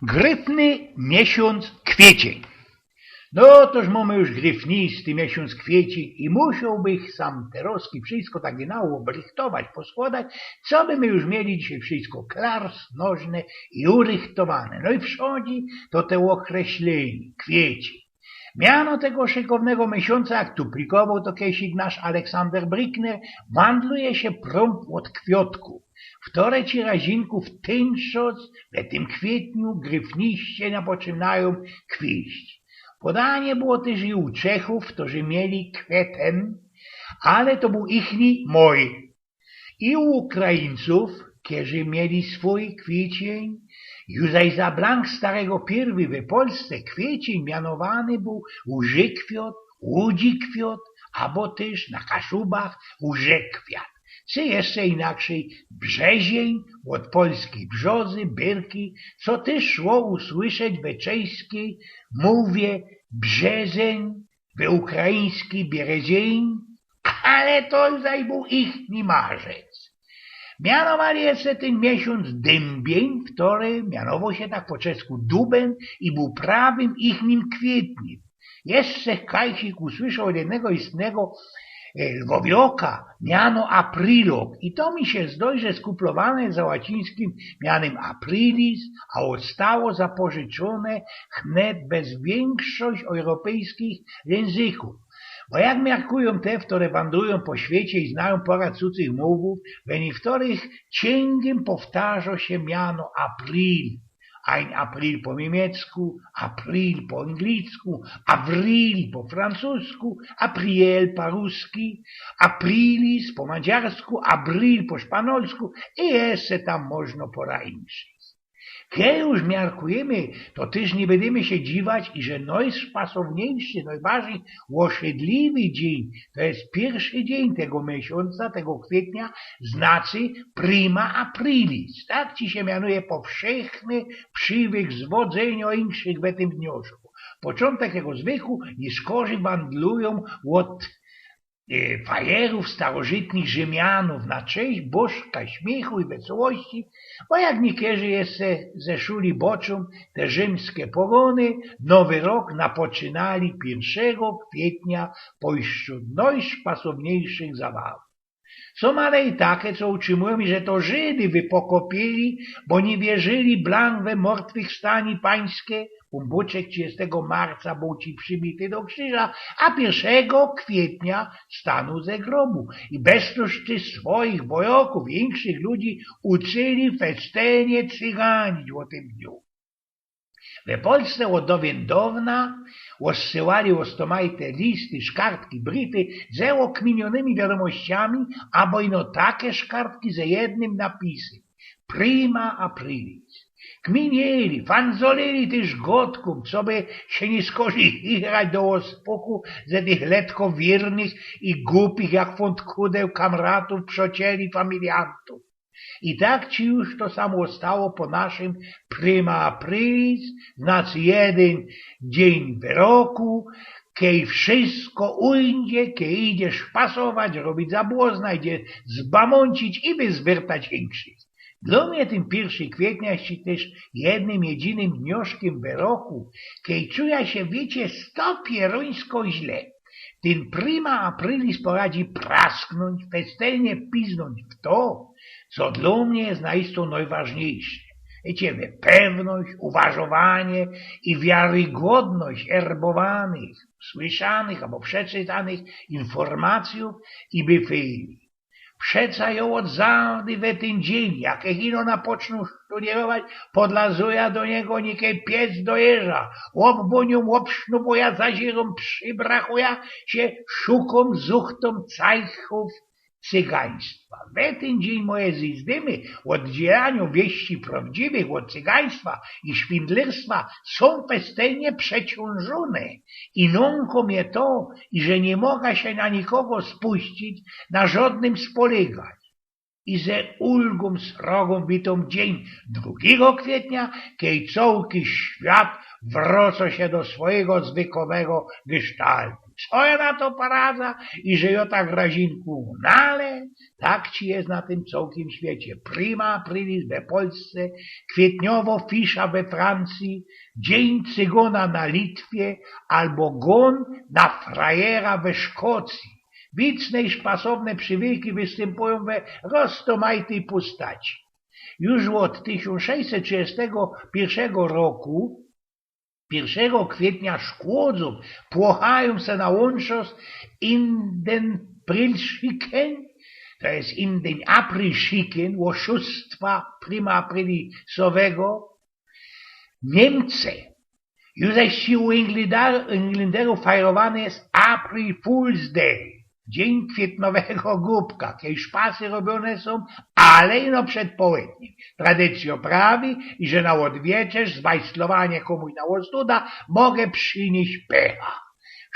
Gryfny miesiąc kwiecień. No toż mamy już gryfnisty miesiąc kwiecień i musiałbych sam te roski wszystko tak genau obrychtować, poskładać, co by my już mieli dzisiaj wszystko klarsnożne i urychtowane. No i wschodzi to te określenie, kwiecień. Miano tego szykownego miesiąca, jak tu plikował to kiedyś nasz Aleksander Brickner, wandluje się prompt od kwiotków. Wtore ci razinków tynczos, w tym kwietniu gryfniście napoczynają kwieść. Podanie było też i u Czechów, którzy mieli kwieten, ale to był ichni moj. I u Ukraińców, którzy mieli swój kwiecień, już za blank starego pierwy w Polsce kwiecień mianowany był łżykwiot, łudzikwiot, albo też na Kaszubach łżekwiat. Czy jeszcze inaczej brzezień, od polskiej brzozy, byrki, co też szło usłyszeć w czejskiej mowie brzezeń, w ukraińskiej bierezień, ale to już był ichni marzec. Mianowali jeszcze ten miesiąc dębień, który mianował się tak po czesku duben i był prawym ichnim kwietniem. Jeszcze Kajsik usłyszał od jednego istnego Lwowioka miano aprilok i to mi się zdaje, że skuplowane za łacińskim mianem aprilis, a odstało zapożyczone wnet bez większość europejskich języków. Bo jak miarkują te, które wandrują po świecie i znają pora cudzych mówów, w niektórych ciągiem powtarza się miano april. Ein April po niemiecku, April po anglicku, Avril po francusku, Apriel po ruski, Aprilis po madziarsku, Abril po szpanolsku i jeszcze tam można porańczyć. Kiedy już miarkujemy, to też nie będziemy się dziwać, i że najspasowniejszy, najbardziej osiedliwy dzień, to jest pierwszy dzień tego miesiąca, tego kwietnia, znaczy prima aprilis. Tak ci się mianuje powszechny przywyk zwodzenia inszych w tym dniuszku. Początek tego zwyku niskorzy wandlują od fajerów starożytnych Rzymianów na cześć bożka śmiechu i wesołości, bo jak niektórzy jeszcze zeszuli boczą te rzymskie pogony, nowy rok napoczynali 1 kwietnia pośród najspasowniejszych zabawów. Są ale i takie, co utrzymują, że to Żydy wypokopili, bo nie wierzyli blank we martwych stani pańskie. Buczek 30 marca był ci przybity do krzyża, a 1 kwietnia stanął ze grobu. I beztroszczy swoich bojoków, większych ludzi uczyli festenie cyganić o tym dniu. W Polsce od dawien dawna rozsyłali ostomajte listy, szkartki, bryty z okminionymi wiadomościami, albo ino takie szkartki ze jednym napisem. Prima aprilis. Kminieli, fanzolili też gotkum, co by się nie skorzystać do ospoku ze tych letko wiernych i głupich jak fątkudeł kamratów, przyjacieli, familiantów. I tak ci już to samo stało po naszym prima aprilis, znaczy jeden dzień w roku, kiedy wszystko ujdzie, kiedy idziesz pasować, robić zabłozna, idzie zbamącić i wyzwiertać większych. Dla mnie ten 1 kwietnia jest też jednym jedynym dnioszkiem w roku, kiedy czuję się, wiecie, stopieruńsko źle. Ten prima aprilis poradzi prasknąć, festelnie piznąć w to, co dla mnie jest naistą najważniejsze. Wiecie, pewność, uważowanie i wiarygodność erbowanych, słyszanych albo przeczytanych informacji i byfili. Przeca ją od zawdy we ten dzień, jak ino napoczną studiować, podlazuja do niego niekiej piec dojeżdża, łobbunią łopsznu, bo ja zazierom przybrachuja się szukom zuchtom cajchów cygaństwa. W ten dzień moje zizdymy o oddzielaniu wieści prawdziwych od cygaństwa i szwindlerstwa są pestelnie przeciążone i nąko mnie to, i że nie mogę się na nikogo spuścić, na żadnym spolegać. I ze ulgą srogą witą dzień 2 kwietnia, kiedy cały świat wraca się do swojego zwykłego gestaltu. co ja na to paradza i że ja tak razinku, no ale tak ci jest na tym całkiem świecie. Prima aprilis we Polsce, kwietniowo fisza we Francji, dzień cygona na Litwie albo gon na frajera we Szkocji. Wicne i szpasowne przywilki występują we rozmaitej postaci. Już od 1631 roku, 1 kwietnia szkłodzą, płochają se na łączos in den Prilschiken, to jest in den Aprilschiken, oszustwa prima aprilisowego, Niemcy. Już zaś u Englanderów fajrowany jest April Fool's Day, dzień kwietnowego głupka, kiedy szpasy robione są, ale ino przed południem. Tradycja prawi, i że na odwieczerz zwajslowanie komuś na ostuda mogę przynieść pecha.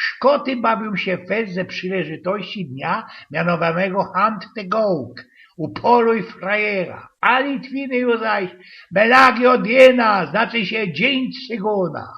Szkoty bawią się fest ze przylejrzystości dnia mianowanego Hunt the Goat, upoluj frajera, a Litwiny już zaś Melagio Diena, znaczy się dzień cygona.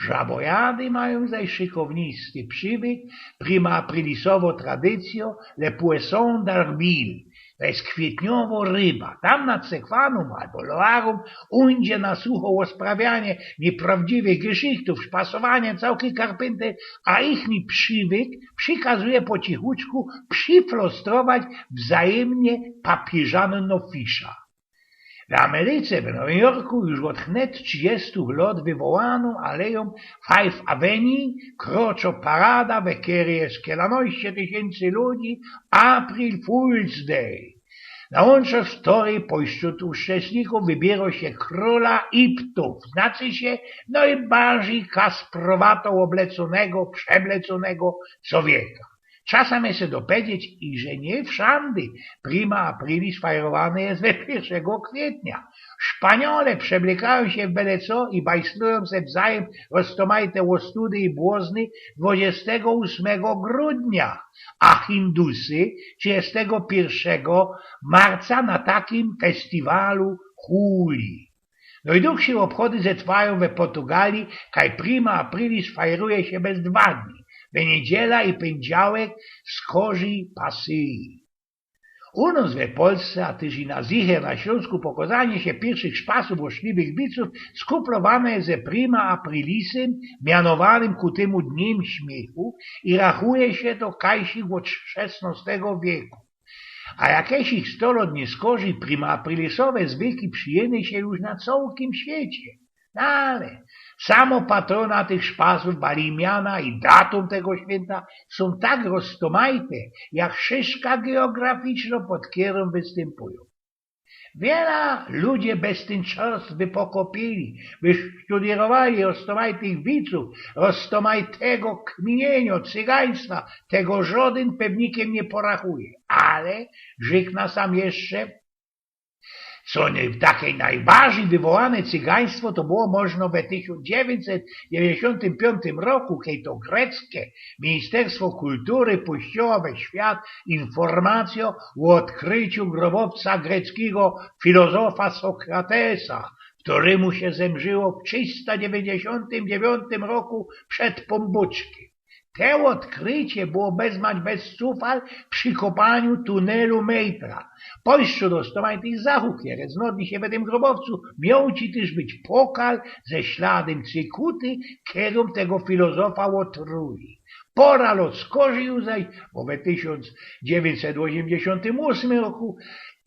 Żabojady mają zaś szykownisty przybyk, prima aprilisowo tradycjo, le poisson d'arbil, to jest kwietniowo ryba. Tam nad Sekwanum albo Loarum undzie na sucho osprawianie nieprawdziwych geschichtów, szpasowanie całki karpęty, a ichni przywyk przykazuje po cichuczku przyflostrować wzajemnie papieżano fisza. W Ameryce, w Nowym Jorku już od wnet 30 lat wywołaną aleją Five Avenue kroczo parada, we której jest kielanoście tysięcy ludzi, April Fool's Day. Na łączo story pośród uczestników wybiera się króla Iptów, znaczy się najbardziej kasprowato obleconego, przebleconego człowieka. Czasem jest się dopowiedzieć, i że nie wszędy prima aprilis fajrowany jest we 1 kwietnia. Szpaniole przeblykają się w byle co i bajslują se wzajem roztomajte łostudy i błozny 28 grudnia, a Hindusy 31 marca na takim festiwalu Huli. No i dłuższe obchody zetrwają we Portugalii, kaj prima aprilis fajruje się bez 2 dni. We niedziela i poniedziałek skorzy pasyi. U nas we Polsce, a też i na Zicher na Śląsku pokazanie się pierwszych szpasów oszliwych biców skuplowane jest ze prima aprilisem, mianowanym ku temu dniem śmiechu i rachuje się to kajsik od XVI wieku. A jakieś ich 100 lat nie skorzy, prima aprilisowe zwyczaje przyjęły się już na całym świecie. Ale samo patrona tych szpasów, balimiana i datum tego święta są tak roztomajte, jak szyszka geograficzna pod kierą występują. Wiele ludzie bez ten czas wypokopili, wystudierowali roztomajtych widzów, roztomajtego kminienia, cygaństwa, tego żaden pewnikiem nie porachuje. Ale żykna sam jeszcze, co nie w takiej najbardziej wywołane cygaństwo to było można w 1995 roku, kiedy to greckie Ministerstwo Kultury puściło we świat informację o odkryciu grobowca greckiego filozofa Sokratesa, któremu się zemrzyło w 399 roku przed Pombuczki. To odkrycie było bez cufal przy kopaniu tunelu Meitra. Pośród roztomajtych zachód, które znodli się w tym grobowcu, miał ci też być pokal ze śladem cykuty, którą tego filozofa otruli. Pora lot skorzył zaś, bo w 1988 roku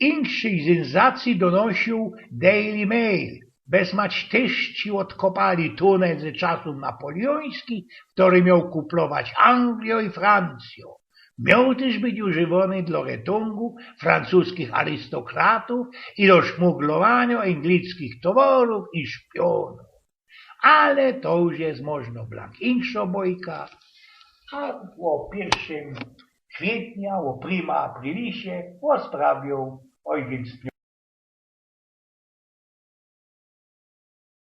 inszej sensacji donosił Daily Mail. Bezmać też ci odkopali tunel ze czasów napoleońskich, który miał kuplować Anglią i Francją. Miał też być używany dla ratunku francuskich arystokratów i do szmuglowania anglickich towarów i szpionów. Ale to już jest można inna bojka, a o 1 kwietnia, o prima aprilisie, o sprawią oj więc